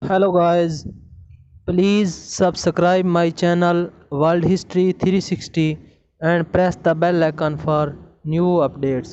Hello guys, please subscribe my channel World History 360 and press the bell icon for new updates.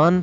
1,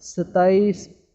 27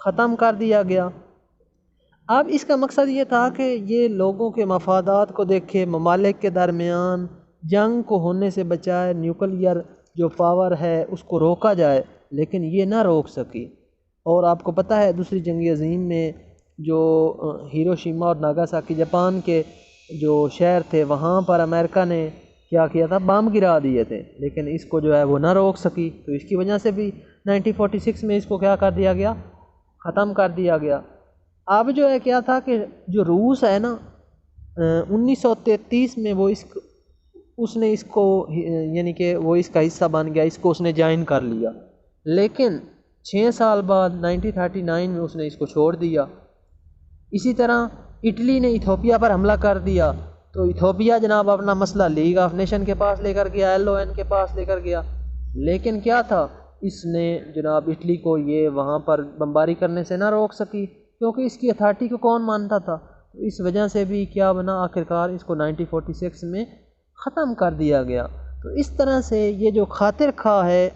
ختم کر دیا گیا۔ اب اس کا مقصد یہ تھا کہ یہ لوگوں کے مفادات کو دیکھے، ممالک کے درمیان جنگ کو ہونے سے بچائے، نیوکلیئر جو پاور ہے اس کو روکا جائے، لیکن یہ نہ روک سکی۔ اور آپ کو پتہ ہے دوسری جنگ عظیم میں جو ہیروشیما اور ناگاساکی جاپان کے جو شہر تھے وہاں پر امریکہ نے کیا کیا تھا، بم گرا دیے تھے، لیکن اس کو جو ہے وہ نہ روک سکی، تو اس کی وجہ سے بھی 1946 میں اس کو کیا کر دیا گیا، ختم کر دیا گیا۔ اب جو ہے کیا تھا کہ جو روس ہے نا 1933 میں وہ اس نے اس کو یعنی کہ وہ اس کا حصہ بن گیا، اس کو اس نے جوائن کر لیا، لیکن 6 سال بعد 1939 میں اس نے اس کو چھوڑ دیا۔ اسی طرح اٹلی نے ایتھوپیا پر حملہ کر دیا، تو ایتھوپیا جناب اپنا مسئلہ لیگ آف نیشن کے پاس لے کر گیا، LON کے پاس لے کر گیا، لیکن کیا تھا اس نے جناب اٹلی کو یہ وہاں پر بمباری کرنے سے نہ روک سکی، کیونکہ اس کی اتھارٹی کو کون مانتا تھا، تو اس وجہ سے بھی کیا بنا، آخرکار اس کو 1946 میں ختم کر دیا گیا۔ تو اس طرح سے یہ جو خاطر خواہ ہے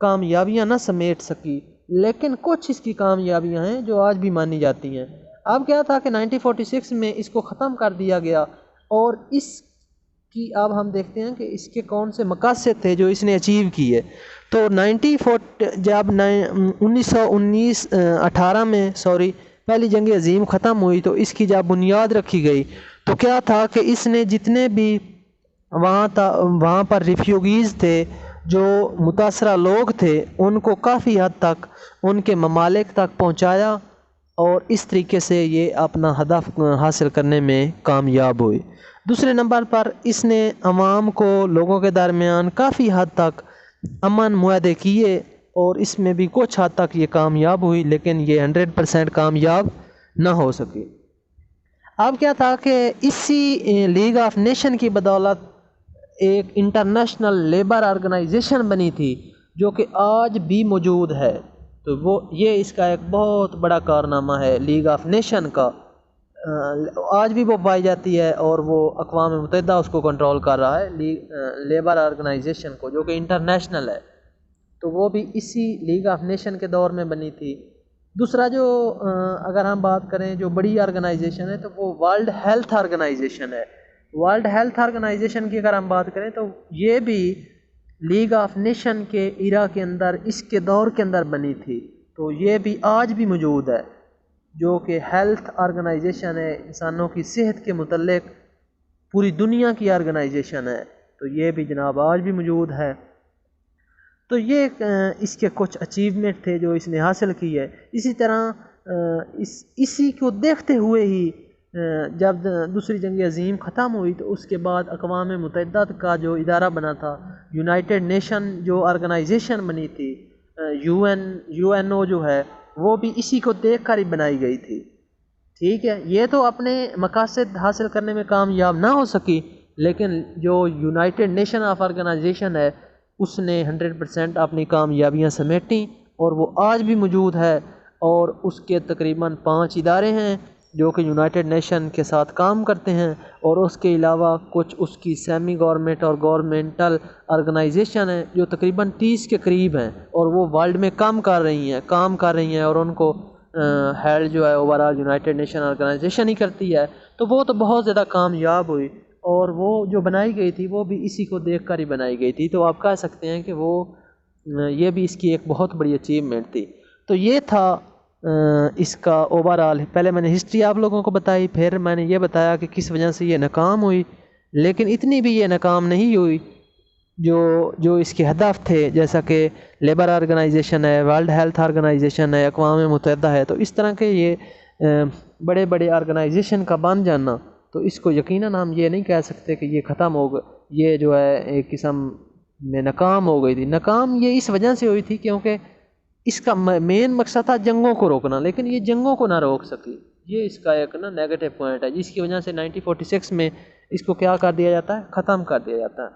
کامیابیاں نہ سمیٹ سکی، لیکن کچھ اس کی کامیابیاں ہیں جو آج بھی مانی جاتی ہیں۔ اب کیا تھا کہ 1946 میں اس کو ختم کر دیا گیا، اور اس کی اب ہم دیکھتے ہیں کہ اس کے کون سے مقاصد تھے جو اس نے اچیو کیے۔ تو 1918 میں پہلی جنگ عظیم ختم ہوئی، تو اس کی جب بنیاد رکھی گئی تو کیا تھا کہ اس نے جتنے بھی وہاں پر ریفیوجیز تھے، جو متاثرہ لوگ تھے، ان کو کافی حد تک ان کے ممالک تک پہنچایا، اور اس طریقے سے یہ اپنا ہدف حاصل کرنے میں کامیاب ہوئی۔ دوسرے نمبر پر اس نے عوام کو، لوگوں کے درمیان کافی حد تک امن معاہدے کیے، اور اس میں بھی کچھ حد تک یہ کامیاب ہوئی، لیکن یہ 100% کامیاب نہ ہو سکی۔ اب کیا تھا کہ اسی لیگ آف نیشن کی بدولت ایک انٹرنیشنل لیبر آرگنائزیشن بنی تھی، جو کہ آج بھی موجود ہے، تو یہ اس کا ایک بہت بڑا کارنامہ ہے لیگ آف نیشن کا، آج بھی وہ پائی جاتی ہے، اور وہ اقوام متحدہ اس کو کنٹرول کر رہا ہے، لیبر آرگنائزیشن کو، جو کہ انٹرنیشنل ہے، تو وہ بھی اسی لیگ آف نیشن کے دور میں بنی تھی۔ دوسرا جو اگر ہم بات کریں جو بڑی آرگنائزیشن ہے، تو وہ ورلڈ ہیلتھ آرگنائزیشن ہے۔ ورلڈ ہیلتھ آرگنائزیشن کی اگر ہم بات کریں تو یہ بھی لیگ آف نیشن کے ایرا کے اندر، اس کے دور کے اندر بنی تھی، تو یہ بھی آج بھی موجود ہے، جو کہ ہیلتھ آرگنائزیشن ہے، انسانوں کی صحت کے متعلق پوری دنیا کی آرگنائزیشن ہے، تو یہ بھی جناب آج بھی موجود ہے۔ تو یہ اس کے کچھ اچیومنٹ تھے جو اس نے حاصل کی ہے۔ اسی طرح اسی کو دیکھتے ہوئے ہی جب دوسری جنگ عظیم ختم ہوئی، تو اس کے بعد اقوام متحدہ کا جو ادارہ بنا تھا، یونائٹڈ نیشن جو آرگنائزیشن بنی تھی، UNO جو ہے، وہ بھی اسی کو دیکھ کر ہی بنائی گئی تھی۔ ٹھیک ہے، یہ تو اپنے مقاصد حاصل کرنے میں کامیاب نہ ہو سکی، لیکن جو یونائٹڈ نیشن آف آرگنائزیشن ہے، اس نے 100% اپنی کامیابیاں سمیٹیں، اور وہ آج بھی موجود ہے، اور اس کے تقریباً 5 ادارے ہیں جو کہ یونائٹڈ نیشن کے ساتھ کام کرتے ہیں، اور اس کے علاوہ کچھ اس کی سیمی گورنمنٹ اور گورنمنٹل آرگنائزیشن ہیں جو تقریباً 30 کے قریب ہیں، اور وہ ورلڈ میں کام کر رہی ہیں، اور ان کو ہیڈ جو ہے اوورآل یونائٹڈ نیشن آرگنائزیشن ہی کرتی ہے، تو وہ تو بہت زیادہ کامیاب ہوئی، اور وہ جو بنائی گئی تھی وہ بھی اسی کو دیکھ کر ہی بنائی گئی تھی، تو آپ کہہ سکتے ہیں کہ یہ بھی اس کی ایک بہت بڑی اچیومنٹ تھی۔ تو یہ تھا اس کا اوورآل، پہلے میں نے ہسٹری آپ لوگوں کو بتائی، پھر میں نے یہ بتایا کہ کس وجہ سے یہ ناکام ہوئی، لیکن اتنی بھی یہ ناکام نہیں ہوئی جو اس کے ہدف تھے، جیسا کہ لیبر آرگنائزیشن ہے، ورلڈ ہیلتھ آرگنائزیشن ہے، اقوام متحدہ ہے، تو اس طرح کے یہ بڑے بڑے آرگنائزیشن کا بن جانا، تو اس کو یقیناً ہم یہ نہیں کہہ سکتے کہ یہ ختم ہو گئے، یہ جو ہے ایک قسم میں ناکام ہو گئی تھی۔ ناکام یہ اس وجہ سے ہوئی تھی کیونکہ اس کا مین مقصد تھا جنگوں کو روکنا، لیکن یہ جنگوں کو نہ روک سکی، یہ اس کا ایک نیگیٹو پوائنٹ ہے، جس کی وجہ سے 1946 میں اس کو کیا کر دیا جاتا ہے، ختم کر دیا جاتا ہے۔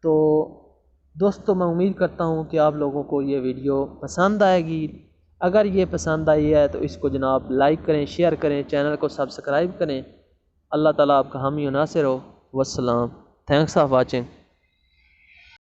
تو دوستو، میں امید کرتا ہوں کہ آپ لوگوں کو یہ ویڈیو پسند آئے گی۔ اگر یہ پسند آئی ہے تو اس کو جناب لائک کریں، شیئر کریں، چینل کو سبسکرائب کریں۔ اللہ تعالیٰ آپ کا حامی و ناصر ہو۔ والسلام، تھینکس آف واچنگ۔